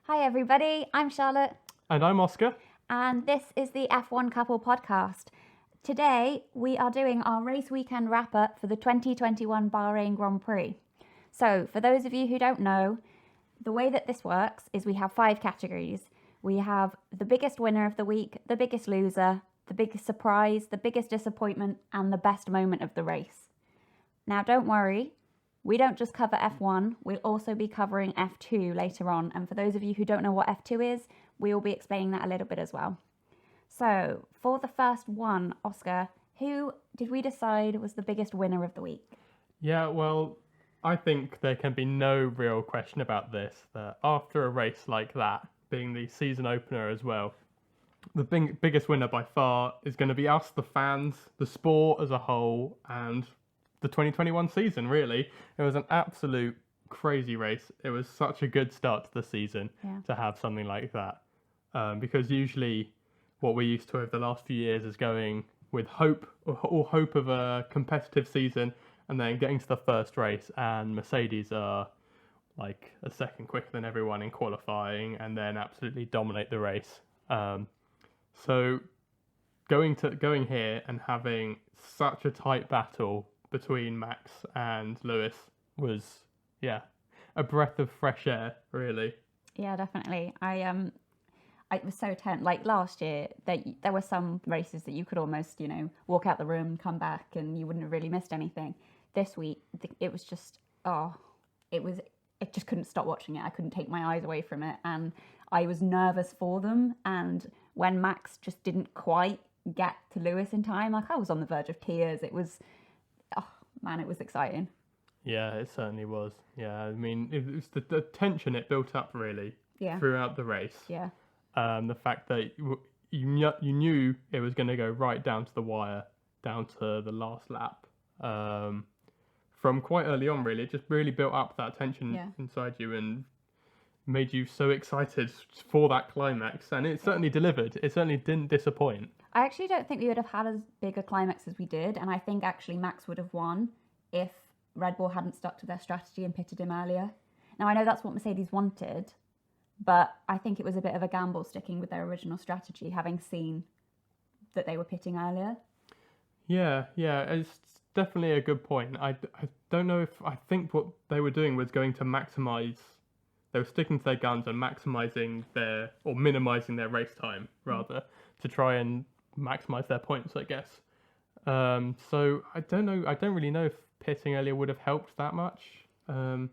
Hi everybody, I'm Charlotte. And I'm Oscar. And this is the F1 Couple podcast. Today we are doing our race weekend wrap up for the 2021 Bahrain Grand Prix. So for those of you who don't know, the way that this works is we have 5 categories. We have the biggest winner of the week, the biggest loser, the biggest surprise, the biggest disappointment, and the best moment of the race. Now don't worry, we don't just cover F1, we'll also be covering F2 later on. And for those of you who don't know what F2 is, we will be explaining that a little bit as well. So for the first one, Oscar, who did we decide was the biggest winner of the week? Yeah, well, I think there can be no real question about this, that after a race like that, being the season opener as well, the biggest winner by far is going to be us, the fans, the sport as a whole, and the 2021 season, really. It was an absolute crazy race. It was such a good start to the season to have something like that. Because usually what we're used to over the last few years is going with hope or hope of a competitive season and then getting to the first race, and Mercedes are like a second quicker than everyone in qualifying and then absolutely dominate the race. So going here and having such a tight battle between Max and Lewis was, a breath of fresh air, really. Yeah, definitely. It was so tense. Like last year, there were some races that you could almost, walk out the room, come back, and you wouldn't have really missed anything. This week, it was just, it just couldn't stop watching it. I couldn't take my eyes away from it, and I was nervous for them. And when Max just didn't quite get to Lewis in time, like I was on the verge of tears. It was, it was exciting. Yeah, it certainly was. Yeah, I mean, it was the tension it built up really throughout the race. Yeah. The fact that you knew it was going to go right down to the wire, down to the last lap. From quite early on, really, it just really built up that tension inside you and made you so excited for that climax. And it certainly delivered. It certainly didn't disappoint. I actually don't think we would have had as big a climax as we did. And I think actually Max would have won if Red Bull hadn't stuck to their strategy and pitted him earlier. Now, I know that's what Mercedes wanted, but I think it was a bit of a gamble sticking with their original strategy, having seen that they were pitting earlier. Yeah, it's definitely a good point. I don't know I think what they were doing was going to maximise, they were sticking to their guns and minimising their race time, rather, to try and maximise their points, I guess. So I don't really know if pitting earlier would have helped that much. It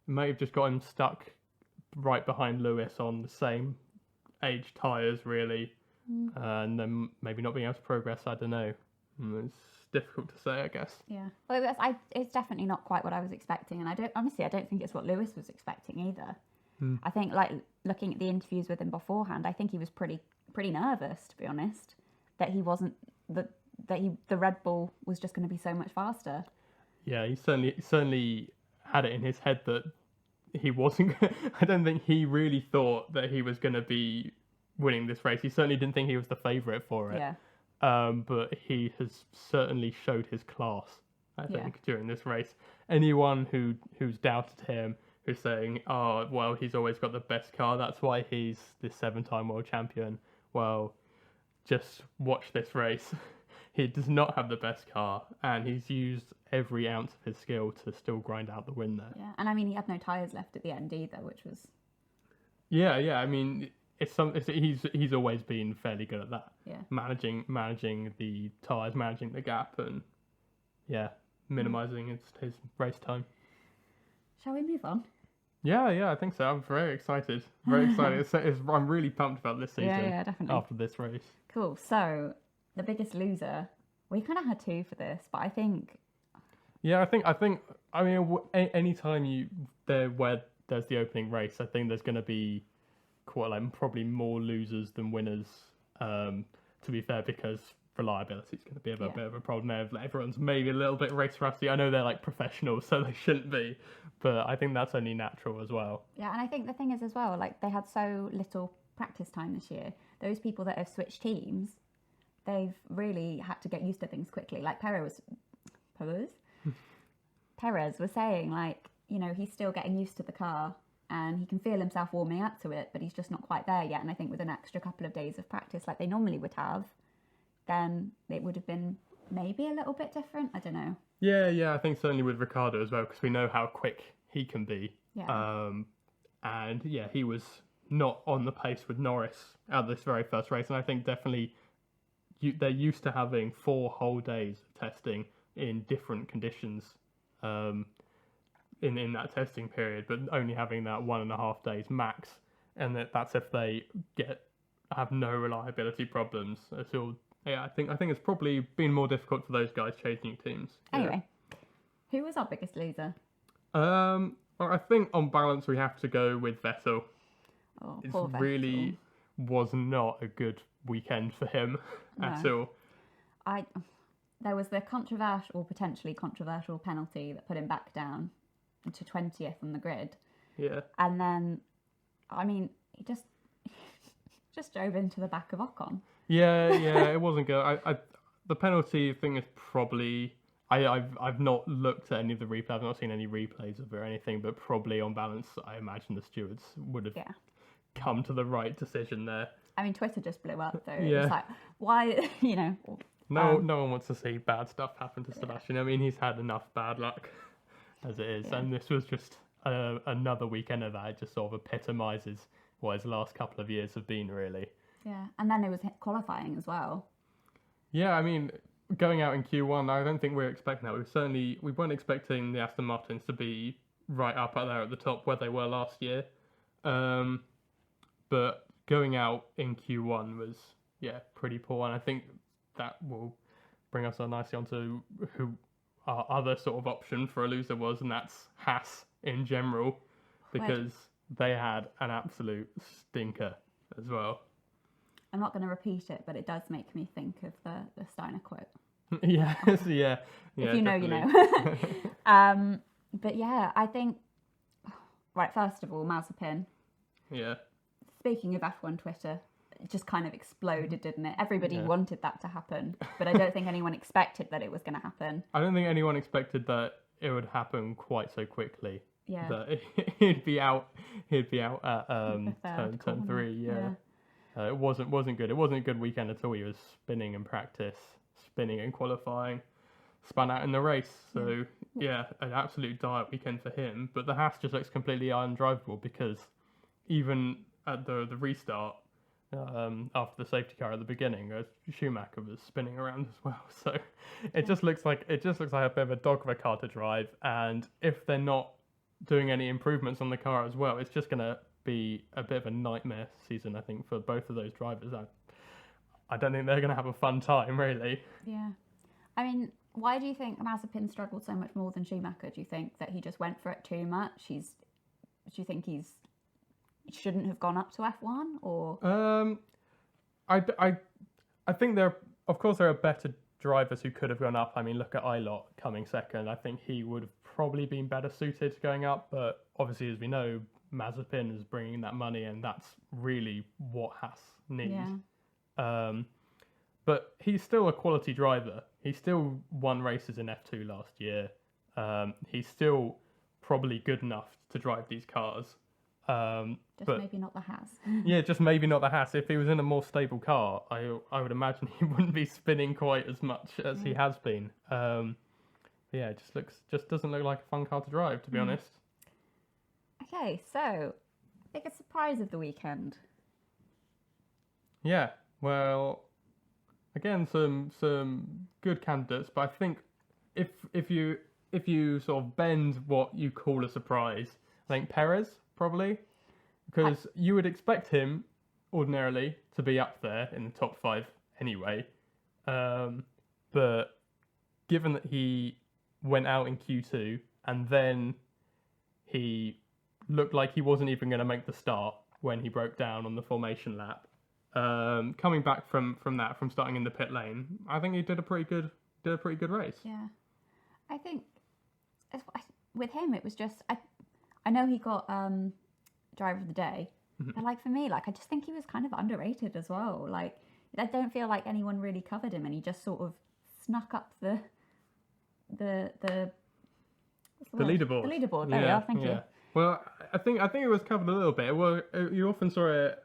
might have just got him stuck right behind Lewis on the same age tyres, really, and then maybe not being able to progress. I don't know. It's difficult to say, I guess. Yeah, well, it's definitely not quite what I was expecting, and I don't think it's what Lewis was expecting either. I think, like, looking at the interviews with him beforehand, I think he was pretty nervous, to be honest, that he wasn't the Red Bull was just going to be so much faster. Yeah, he certainly had it in his head that he wasn't. I don't think he really thought that he was going to be winning this race. He certainly didn't think he was the favourite for it. Yeah. But he has certainly showed his class, I think, during this race. Anyone who's doubted him, who's saying, "Oh, well, he's always got the best car. That's why he's the 7-time world champion." Well, just watch this race. He does not have the best car, and he's used every ounce of his skill to still grind out the win there. Yeah, and I mean, he had no tyres left at the end either, which was... Yeah, I mean, he's always been fairly good at that. Yeah. Managing the tyres, managing the gap, and, minimising his race time. Shall we move on? Yeah, I think so. I'm very excited. I'm really pumped about this season. Yeah, definitely. After this race. Cool, so... The biggest loser. We kind of had 2 for this, but I think. Yeah, I mean, anytime where there's the opening race, I think there's going to be probably more losers than winners. To be fair, because reliability is going to be a bit of a problem there. Everyone's maybe a little bit race rusty. I know they're like professionals, so they shouldn't be, but I think that's only natural as well. Yeah, and I think the thing is as well, like they had so little practice time this year. Those people that have switched teams, they've really had to get used to things quickly. Like Perez was saying, like, he's still getting used to the car and he can feel himself warming up to it, but he's just not quite there yet. And I think with an extra couple of days of practice like they normally would have, then it would have been maybe a little bit different. I don't know. Yeah, I think certainly with Ricardo as well, because we know how quick he can be. Yeah. And yeah, he was not on the pace with Norris at this very first race. And I think definitely they're used to having 4 whole days of testing in different conditions in that testing period, but only having that 1.5 days max. And that's if they have no reliability problems at all. Yeah, I think it's probably been more difficult for those guys changing teams. Anyway, who was our biggest loser? Well, I think on balance we have to go with Vettel. Oh, It poor Vettel. really was not a good weekend for him at all. There was the potentially controversial penalty that put him back down to 20th on the grid. Yeah. And then, I mean, he just drove into the back of Ocon. Yeah, it wasn't good. The penalty thing is probably I've not looked at any of the replays. I've not seen any replays of it or anything, but probably on balance, I imagine the stewards would have come to the right decision there. I mean, Twitter just blew up though. Yeah. It was like, why, No one wants to see bad stuff happen to Sebastian. I mean, he's had enough bad luck as it is, and this was just another weekend of that. It just sort of epitomises what his last couple of years have been, really. Yeah, and then it was qualifying as well. Yeah, I mean, going out in Q1, I don't think we were expecting that. We weren't expecting the Aston Martins to be right up there at the top where they were last year. But going out in Q1 was, pretty poor. And I think that will bring us on nicely onto who our other sort of option for a loser was, and that's Haas in general, because they had an absolute stinker as well. I'm not going to repeat it, but it does make me think of the Steiner quote. Yeah. If you know, you definitely. know. But yeah, I think, right, first of all, Mazepin. Yeah. Speaking of F1 Twitter, it just kind of exploded, didn't it? Everybody wanted that to happen, but I don't think anyone expected that it was going to happen. I don't think anyone expected that it would happen quite so quickly. Yeah. That he'd be out at turn 3. Yeah. It wasn't good. It wasn't a good weekend at all. He was spinning in practice, spinning in qualifying, spun out in the race. So an absolute dire weekend for him. But the Haas just looks completely undrivable, because even at the restart, after the safety car at the beginning, Schumacher was spinning around as well. So it just looks like a bit of a dog of a car to drive. And if they're not doing any improvements on the car as well, it's just going to be a bit of a nightmare season, I think, for both of those drivers. I don't think they're going to have a fun time, really. Yeah. I mean, why do you think Mazepin struggled so much more than Schumacher? Do you think that he just went for it too much? Do you think he shouldn't have gone up to F1, or? I think there are better drivers who could have gone up. I mean, look at Ilott coming second. I think he would have probably been better suited to going up, but obviously, as we know, Mazepin is bringing that money, and that's really what Haas needs. Yeah. But he's still a quality driver. He still won races in F2 last year. He's still probably good enough to drive these cars. But maybe not the Haas. Yeah, just maybe not the Haas. If he was in a more stable car, I would imagine he wouldn't be spinning quite as much as he has been. It just doesn't look like a fun car to drive, to be honest. Okay, so biggest surprise of the weekend. Yeah, well, again, some good candidates, but I think if you sort of bend what you call a surprise, I think Perez probably, because you would expect him ordinarily to be up there in the top 5 anyway, but given that he went out in Q2 and then he looked like he wasn't even going to make the start when he broke down on the formation lap. Coming back from starting in the pit lane, I think he did a pretty good race. Yeah, I think with him it was just I know he got driver of the day, but like for me, like I just think he was kind of underrated as well. Like I don't feel like anyone really covered him, and he just sort of snuck up the leaderboard. The leaderboard. There we are. Thank you. Well, I think it was covered a little bit. Well, you often saw it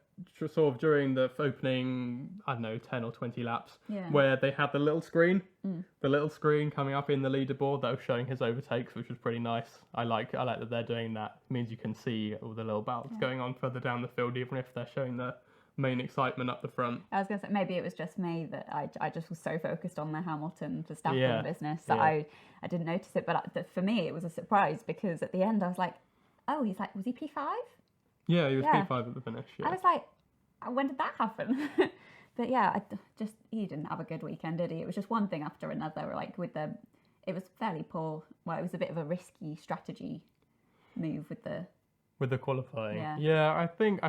sort of during the opening, I don't know, 10 or 20 laps, where they had the little screen coming up in the leaderboard that was showing his overtakes, which was pretty nice. I like that they're doing that. It means you can see all the little battles going on further down the field, even if they're showing the main excitement up the front. I was going to say, maybe it was just me that I just was so focused on the Hamilton Verstappen business that I didn't notice it. But for me, it was a surprise because at the end I was like, oh, he's like, was he P5? Yeah, he was P5 at the finish. Yeah. I was like, when did that happen? But yeah, he didn't have a good weekend, did he? It was just one thing after another. Like it was fairly poor. Well, it was a bit of a risky strategy move with the qualifying. Yeah, I think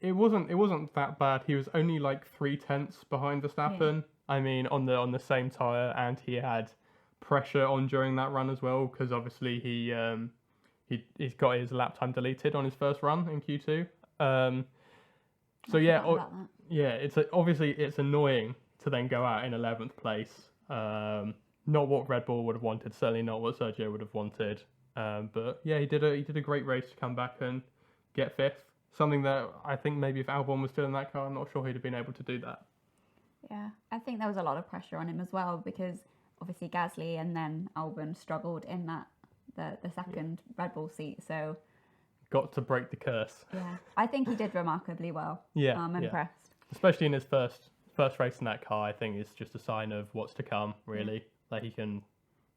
it wasn't that bad. He was only like 0.3 behind Verstappen. Yeah. I mean, on the same tyre, and he had pressure on during that run as well because obviously he's got his lap time deleted on his first run in Q2. It's annoying to then go out in 11th place. Not what Red Bull would have wanted, certainly not what Sergio would have wanted. But yeah, he did a great race to come back and get 5th. Something that I think maybe if Albon was still in that car, I'm not sure he'd have been able to do that. Yeah, I think there was a lot of pressure on him as well because obviously Gasly and then Albon struggled in that the second Red Bull seat, so got to break the curse. Yeah, I think he did remarkably well. Yeah, I'm impressed. Especially in his first race in that car, I think it's just a sign of what's to come. Really, that he can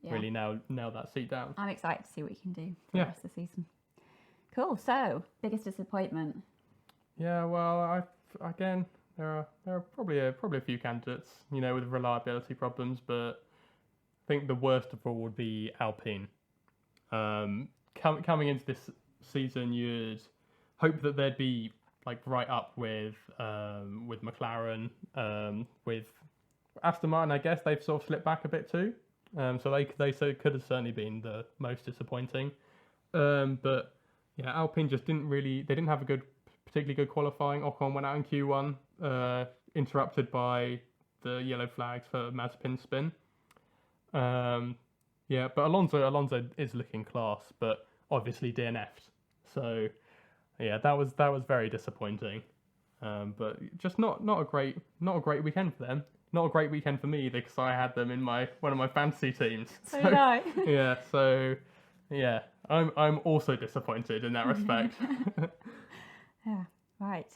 really nail that seat down. I'm excited to see what he can do for the rest of the season. Cool. So, biggest disappointment? Yeah, well, again, there are probably a few candidates, with reliability problems, but I think the worst of all would be Alpine. Coming into this season, you'd hope that they'd be like right up with McLaren, with Aston Martin. I guess they've sort of slipped back a bit too. So they could have certainly been the most disappointing. But yeah, Alpine just didn't have a particularly good qualifying. Ocon went out in Q1, interrupted by the yellow flags for Mazepin's spin. But Alonso is looking class, but obviously DNF'd. So yeah, that was very disappointing. But just not a great weekend for them. Not a great weekend for me because I had them in one of my fantasy teams. So did I. Yeah, so yeah, I'm also disappointed in that respect. Yeah, right.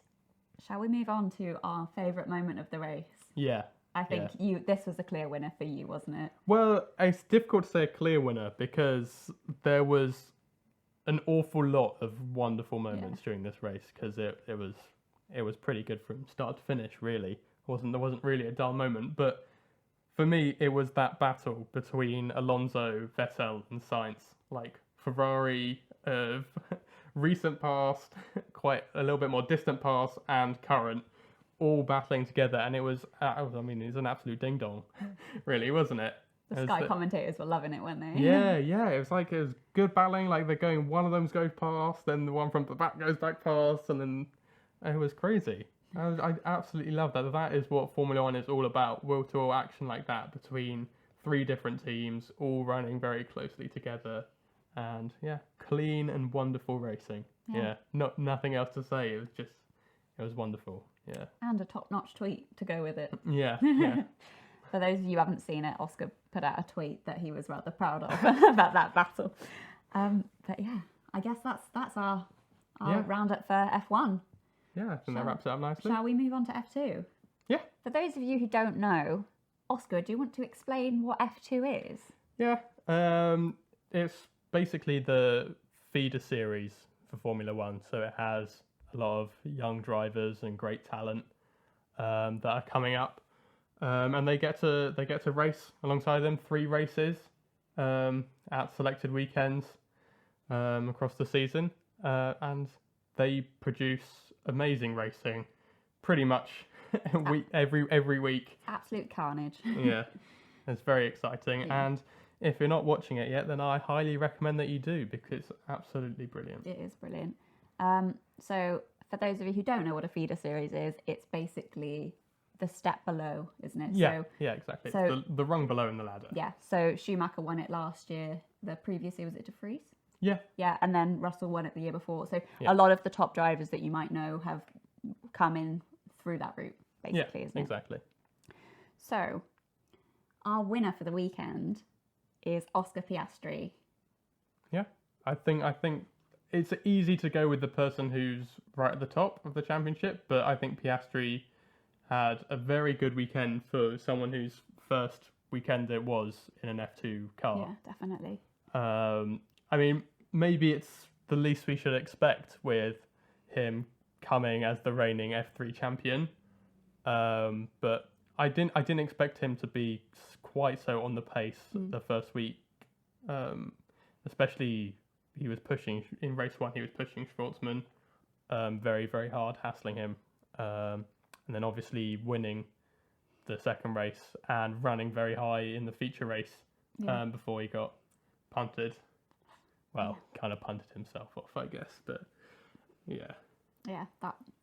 Shall we move on to our favourite moment of the race? Yeah. I think this was a clear winner for you, wasn't it? Well, it's difficult to say a clear winner because there was an awful lot of wonderful moments during this race because it was pretty good from start to finish. Really, there wasn't really a dull moment. But for me, it was that battle between Alonso, Vettel, and Sainz, like Ferrari of recent past, quite a little bit more distant past, and current, all battling together, and it was an absolute ding dong, really, wasn't it? The Sky commentators were loving it, weren't they? Yeah, it was good battling. Like they're going, one of them goes past, then the one from the back goes back past, and then it was crazy. I absolutely love that. That is what Formula One is all about: wheel-to-wheel action like that between 3 different teams, all running very closely together, and clean and wonderful racing. Yeah, nothing else to say. It was wonderful. Yeah. And a top-notch tweet to go with it. Yeah. For those of you who haven't seen it, Oscar put out a tweet that he was rather proud of about that battle. But yeah, I guess that's our roundup for F1. Yeah, I think that wraps it up nicely. Shall we move on to F2? Yeah. For those of you who don't know, Oscar, do you want to explain what F2 is? Yeah. It's basically the feeder series for Formula One. So it has a lot of young drivers and great talent that are coming up, and they get to race alongside them 3 races at selected weekends across the season, and they produce amazing racing pretty much every week. Absolute carnage. Yeah, it's very exciting, and if you're not watching it yet, then I highly recommend that you do because it's absolutely brilliant. It is brilliant. So for those of you who don't know what a feeder series is, it's basically the step below, isn't it? Yeah, exactly. So, it's the rung below in the ladder. Yeah, so Schumacher won it last year. The previous year, was it De Vries? Yeah. Yeah, and then Russell won it the year before. So Yeah. a lot of the top drivers that you might know have come in through that route, basically, isn't it? Exactly. So our winner for the weekend is Oscar Piastri. Yeah, I think it's easy to go with the person who's right at the top of the championship, but I think Piastri had a very good weekend for someone whose first weekend it was in an F2 car. Yeah, definitely. I mean, maybe it's the least we should expect with him coming as the reigning F3 champion, but I didn't expect him to be quite so on the pace the first week. Especially he was pushing in race 1. He was pushing Schwartzman very, very hard, hassling him, and then obviously winning the second race and running very high in the feature race before he got punted. Well, kind of punted himself off, I guess, but yeah. Yeah,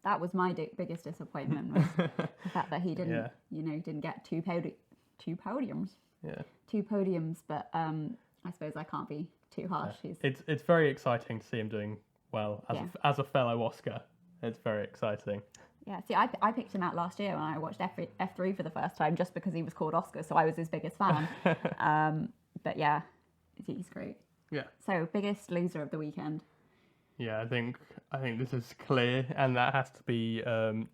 that was my biggest disappointment, was the fact that he didn't, didn't get two podiums. Yeah. 2 podiums, but I suppose I can't be too harsh. Yeah. It's very exciting to see him doing well as a fellow Oscar. It's very exciting. Yeah, see, I picked him out last year when I watched F3 for the first time, just because he was called Oscar, so I was his biggest fan. But yeah, he's great. Yeah. So, biggest loser of the weekend? Yeah, I think this is clear, and that has to be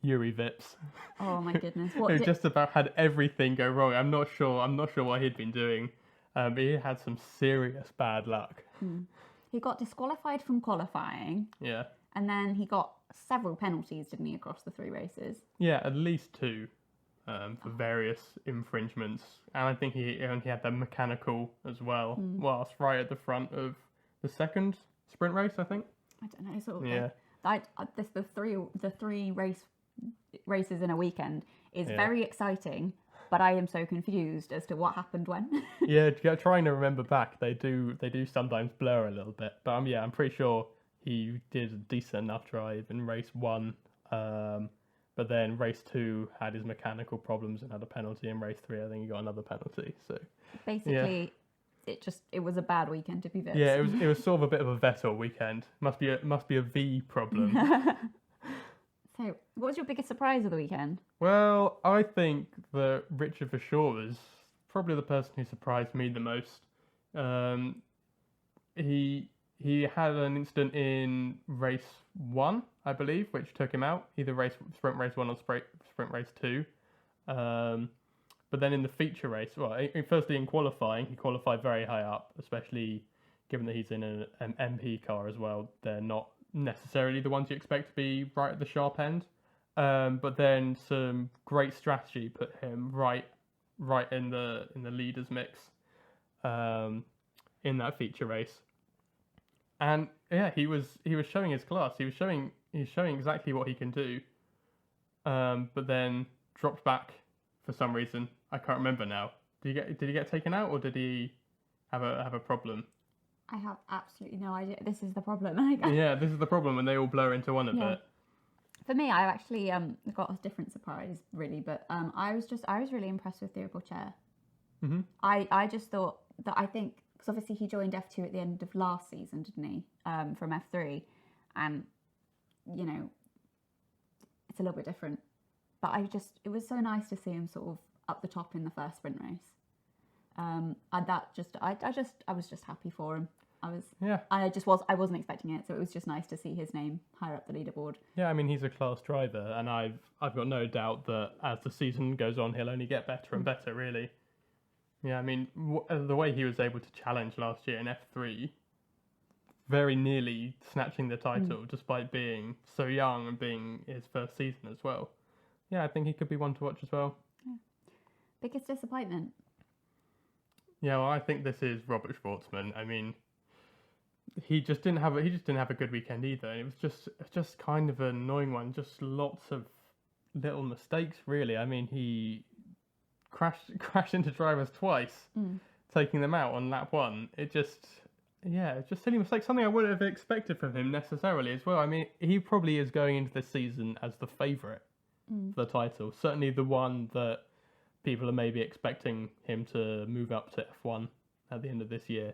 Yuri Vips. Oh my goodness! Who just about had everything go wrong. I'm not sure what he'd been doing, but he had some serious bad luck. He got disqualified from qualifying. Yeah. And then he got several penalties, didn't he, across the 3 races? Yeah, at least 2 for various infringements, and I think he had the mechanical as well, whilst right at the front of the second sprint race, I think. I don't know, sort of. The three races in a weekend is very exciting, but I am so confused as to what happened when. Yeah, trying to remember back, they do sometimes blur a little bit, but I'm pretty sure he did a decent enough drive in race 1, but then race 2 had his mechanical problems and had a penalty. In race 3, I think he got another penalty. So basically, it was a bad weekend to be Vips. Yeah, it was sort of a bit of a Vettel weekend. Must be a V problem. So, what was your biggest surprise of the weekend? Well, I think that Richard Verschoor was probably the person who surprised me the most. He had an incident in race 1, I believe, which took him out, either sprint race 1 or sprint race 2. But then in the feature race, firstly in qualifying, he qualified very high up, especially given that he's in an MP car as well. They're not necessarily the ones you expect to be right at the sharp end. But then some great strategy put him right in the leaders mix in that feature race. And yeah, he was showing his class. He was showing exactly what he can do. But then dropped back for some reason. I can't remember now. Did he get taken out, or did he have a problem? I have absolutely no idea. This is the problem. Yeah, this is the problem when they all blur into one a bit. For me, I actually got a different surprise, really. But I was really impressed with Theo Pourchaire. Mm-hmm. I just thought that, I think, because obviously he joined F2 at the end of last season, didn't he? From F3, and it's a little bit different. But it was so nice to see him sort of up the top in the first sprint race. And I was just happy for him. I wasn't expecting it, so it was just nice to see his name higher up the leaderboard. Yeah, I mean, he's a class driver, and I've got no doubt that as the season goes on, he'll only get better and better, really. Yeah, I mean, the way he was able to challenge last year in F3, very nearly snatching the title despite being so young and being his first season as well. Yeah, I think he could be one to watch as well. Yeah. Biggest disappointment? Yeah, well, I think this is Robert Schwartzman. I mean, he just didn't have a good weekend either. And it was just kind of an annoying one. Just lots of little mistakes, really. I mean, he crashed into drivers twice, taking them out on lap 1. Just silly mistakes. Something I wouldn't have expected from him necessarily as well. I mean, he probably is going into this season as the favourite for the title. Certainly the one that people are maybe expecting him to move up to F1 at the end of this year.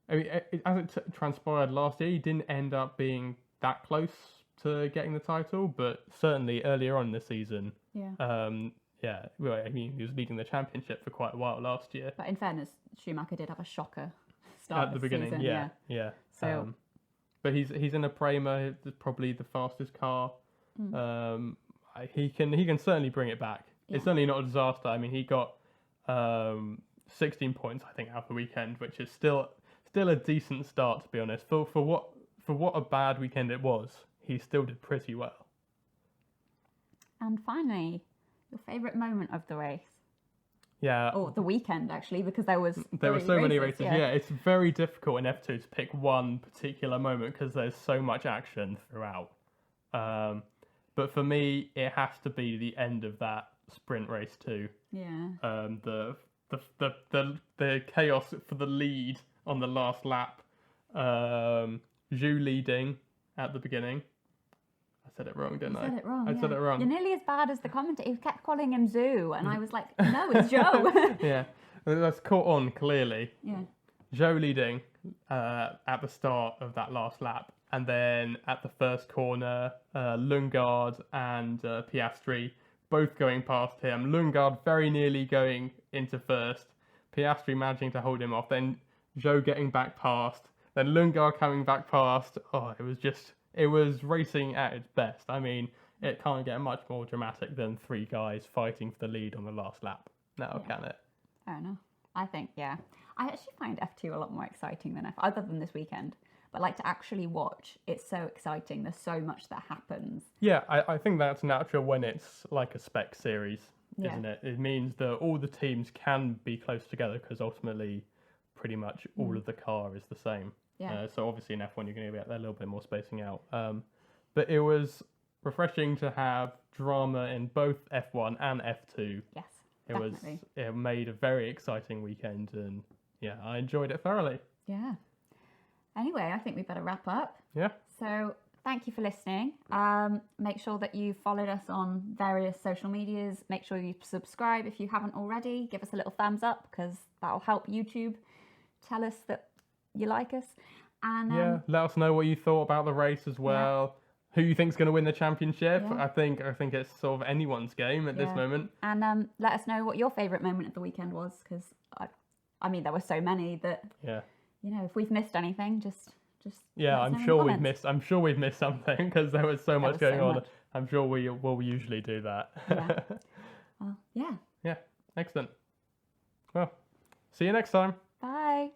I mean, as it transpired last year, he didn't end up being that close to getting the title, but certainly earlier on in the season, Yeah. yeah, well, I mean, he was leading the championship for quite a while last year. But in fairness, Schumacher did have a shocker start At the this beginning, season. yeah. So, But he's in a Prema, probably the fastest car. He can certainly bring it back. Yeah. It's certainly not a disaster. I mean, he got 16 points, I think, out the weekend, which is still a decent start, to be honest. For what a bad weekend it was, he still did pretty well. and finally, your favourite moment of the race. Yeah. Or the weekend, actually, because there were so many races. Yeah, it's very difficult in F2 to pick one particular moment because there's so much action throughout. But for me, it has to be the end of that sprint race too. Yeah. The chaos for the lead on the last lap. Zhou leading at the beginning. I said it wrong, didn't I? You said it wrong. I said it wrong. You're nearly as bad as the commentator. He kept calling him Zoo, and I was like, no, it's Joe. Yeah, that's caught on clearly. Yeah. Zhou leading at the start of that last lap, and then at the first corner, Lundgaard and Piastri both going past him. Lundgaard very nearly going into first, Piastri managing to hold him off, then Zhou getting back past, then Lundgaard coming back past. Oh, it was racing at its best. I mean, it can't get much more dramatic than three guys fighting for the lead on the last lap. Now, can it? I don't know. I think, yeah. I actually find F2 a lot more exciting than other than this weekend. But like to actually watch, it's so exciting. There's so much that happens. Yeah, I think that's natural when it's like a spec series, isn't it? It means that all the teams can be close together because ultimately pretty much all of the car is the same. Yeah. So obviously in F1 you're going to get a little bit more spacing out. But it was refreshing to have drama in both F1 and F2. Yes, definitely. It made a very exciting weekend, and yeah, I enjoyed it thoroughly. Yeah. Anyway, I think we better wrap up. Yeah. So thank you for listening. Make sure that you followed us on various social medias. Make sure you subscribe if you haven't already. Give us a little thumbs up because that'll help YouTube tell us that you like us. And let us know what you thought about the race as well. Who you think's going to win the championship? Yeah. I think it's sort of anyone's game at this moment. And let us know what your favourite moment of the weekend was, because I mean there were so many that you know, if we've missed anything, just yeah, I'm sure we've missed something because there was so much going on. I'm sure we will usually do that. Yeah. Well, yeah. Yeah, excellent. Well, see you next time. Bye.